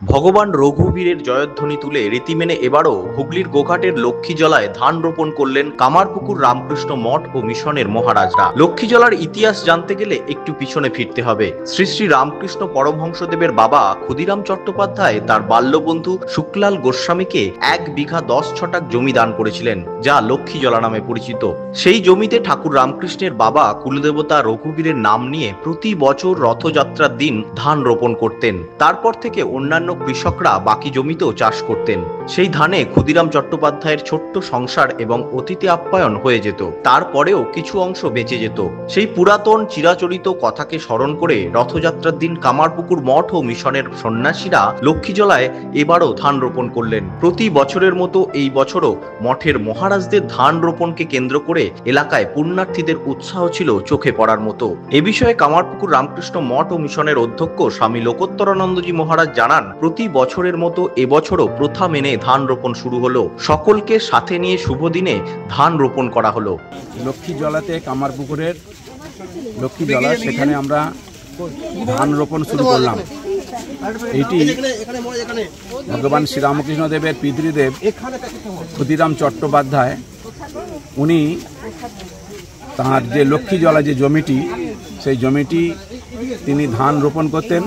ভগবান রঘুবীরের জয়ধ্বনি তুলে রীতি মেনে এবারও হুগলির গোঘাটের লক্ষ্মীজলায় ধান রোপণ করলেন কামারপুকুর রামকৃষ্ণ মঠ ও মিশনের মহারাজরা। লক্ষ্মীজলার ইতিহাস জানতে গেলে একটু পিছনে ফিরতে হবে। শ্রী শ্রী রামকৃষ্ণ পরমহংসদেবের বাবা ক্ষুদিরাম চট্টোপাধ্যায় তার বাল্যবন্ধু শুক্লাল গোস্বামীকে 1 বিঘা 10 ছটাক জমি দান করেছিলেন, যা লক্ষ্মীজলা নামে পরিচিত। সেই জমিতে ঠাকুর রামকৃষ্ণের বাবা কুলদেবতা রঘুবীরের নাম নিয়ে প্রতি বছর রথযাত্রার দিন ধান রোপণ করতেন। তারপর থেকে অন্যান্য কৃষকরা বাকি জমিতেও চাষ করতেন। সেই ধানে ক্ষুদিরাম চট্টোপাধ্যায়ের ছোট্ট সংসার এবং অতিথি আপ্যায়ন হয়ে যেত। তারপরেও কিছু অংশ বেঁচে যেত। সেই পুরাতন চিরাচরিত কথাকে স্মরণ করে রথযাত্রার দিন কামারপুকুর মঠ ও মিশনের সন্ন্যাসীরা লক্ষ্মীজলায় এবারও ধান রোপণ করলেন। প্রতি বছরের মতো এই বছরও মঠের মহারাজদের ধান রোপণকে কেন্দ্র করে এলাকায় পুণ্যার্থীদের উৎসাহ ছিল চোখে পড়ার মতো। এ বিষয়ে কামারপুকুর রামকৃষ্ণ মঠ ও মিশনের অধ্যক্ষ স্বামী লোকোত্তরানন্দজি মহারাজ জানান, প্রতি বছরের মতো এবছরও প্রথা মেনে ধান রোপণ শুরু হলো। সকলকে সাথে নিয়ে শুভ দিনে ধান রোপণ করা হলো। লক্ষ্মীজলাতে কামারপুকুরের লক্ষ্মীজলা, সেখানে আমরা ধান রোপণ শুরু করলাম। এটি ভগবান শ্রীরামকৃষ্ণ দেবের পিতৃদেব ক্ষুদিরাম চট্টোপাধ্যায়, উনি তাঁর যে লক্ষ্মীজলা যে জমিটি, সেই জমিটি তিনি ধান রোপণ করতেন।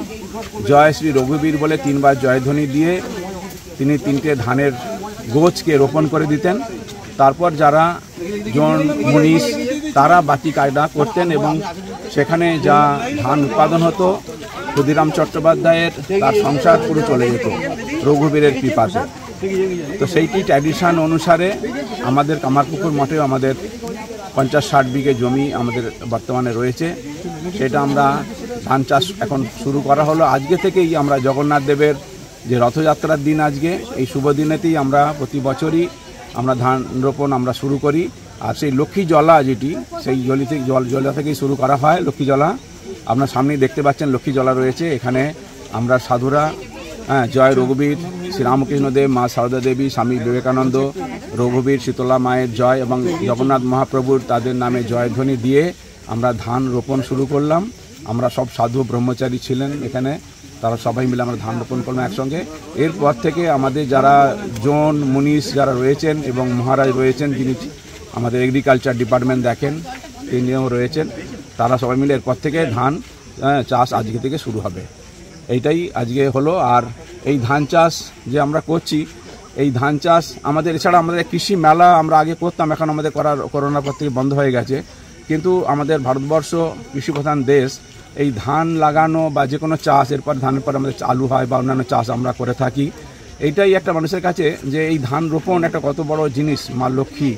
জয় শ্রী রঘুবীর বলে 3 বার জয়ধ্বনি দিয়ে তিনি 3টে ধানের গোছকে রোপণ করে দিতেন। তারপর যারা জন মনীষ তারা বাকি কাজটা করতেন এবং সেখানে যা ধান উৎপাদন হতো ক্ষুদিরাম চট্টোপাধ্যায়ের তার সংসার পুরো চলে যেত রঘুবীরের কৃপাতে। তো সেইটি ট্র্যাডিশন অনুসারে আমাদের কামারপুকুর মঠে আমাদের 50-60 বিঘে জমি আমাদের বর্তমানে রয়েছে। সেটা আমরা ধান চাষ এখন শুরু করা হলো। আজকে থেকেই আমরা জগন্নাথ দেবের যে রথযাত্রার দিন, আজকে এই শুভ দিনেতেই আমরা প্রতি বছরই আমরা ধান রোপণ আমরা শুরু করি। আর সেই লক্ষ্মীজলা যেটি, সেই জলা থেকেই শুরু করা হয়। লক্ষ্মীজলা আপনার সামনেই দেখতে পাচ্ছেন, লক্ষ্মীজলা রয়েছে। এখানে আমরা সাধুরা জয় রঘুবীর, শ্রীরামকৃষ্ণ দেব, মা সারদা দেবী, স্বামী বিবেকানন্দ, রঘুবীর, শীতলা মায়ের জয় এবং জগন্নাথ মহাপ্রভুর তাদের নামে জয়ধ্বনি দিয়ে আমরা ধান রোপণ শুরু করলাম। আমরা সব সাধু ব্রহ্মচারী ছিলেন এখানে, তারা সবাই মিলে আমরা ধান রোপণ করলাম একসঙ্গে। এরপর থেকে আমাদের যারা জন মনীষ যারা রয়েছেন এবং মহারাজ রয়েছেন, যিনি আমাদের এগ্রিকালচার ডিপার্টমেন্ট দেখেন, তিনিও রয়েছেন, তারা সবাই মিলে এরপর থেকে ধান চাষ আজকে থেকে শুরু হবে। এইটাই আজকে হলো। আর এই ধান চাষ যে আমরা করছি, এই ধান চাষ আমাদের এছাড়া আমাদের কৃষি মেলা আমরা আগে করতাম, এখন আমাদের করোনার পর থেকে বন্ধ হয়ে গেছে। কিন্তু আমাদের ভারতবর্ষ কৃষিপ্রধান দেশ, এই ধান লাগানো বা যে কোনো চাষ, এরপর ধানের পর আমাদের আলু হয় বা অন্যান্য চাষ আমরা করে থাকি। এইটাই একটা মানুষের কাছে যে এই ধান রোপণ একটা কত বড় জিনিস, মা লক্ষ্মী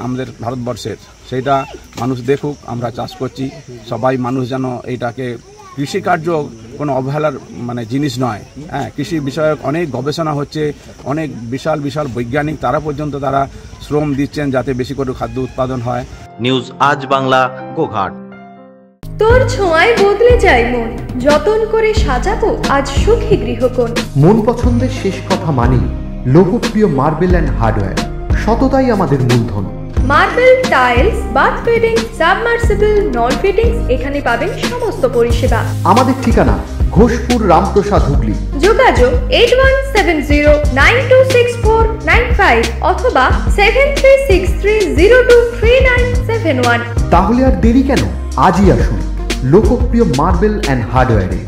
আমাদের ভারতবর্ষের, সেইটা মানুষ দেখুক আমরা চাষ করছি। সবাই মানুষ যেন এইটাকে, কৃষিকার্য কোনো অবহেলার জিনিস নয়। কৃষি বিষয়ক অনেক গবেষণা হচ্ছে, অনেক বিশাল বিশাল বৈজ্ঞানিক তারা পর্যন্ত তারা শ্রম দিচ্ছেন যাতে বেশি করে খাদ্য উৎপাদন হয়। নিউজ আজ বাংলা, গোঘাট। তোর ছোঁয়ায় বদলে যায় মন, যতন করে সাজাবো আজ সুখী গৃহকোণ। মন পছন্দের শেষ কথা মানি লোকপ্রিয় মার্বেল অ্যান্ড হার্ডওয়্যার, সততাই আমাদের মূলধন। Marble, tiles, bath fitting, submersible, নল ফিটিংস, এখানে পাবেন সমস্ত পরিষেবা। আমাদের ঠিকানা ঘোষপুর, রামপ্রসাদ, হুগলি। যোগাযোগ 8170926495 অথবা 7363023971। তাহলে আর দেরি কেন, আজই আসুন লোকপ্রিয় মার্বেল অ্যান্ড হার্ডওয়্যারে।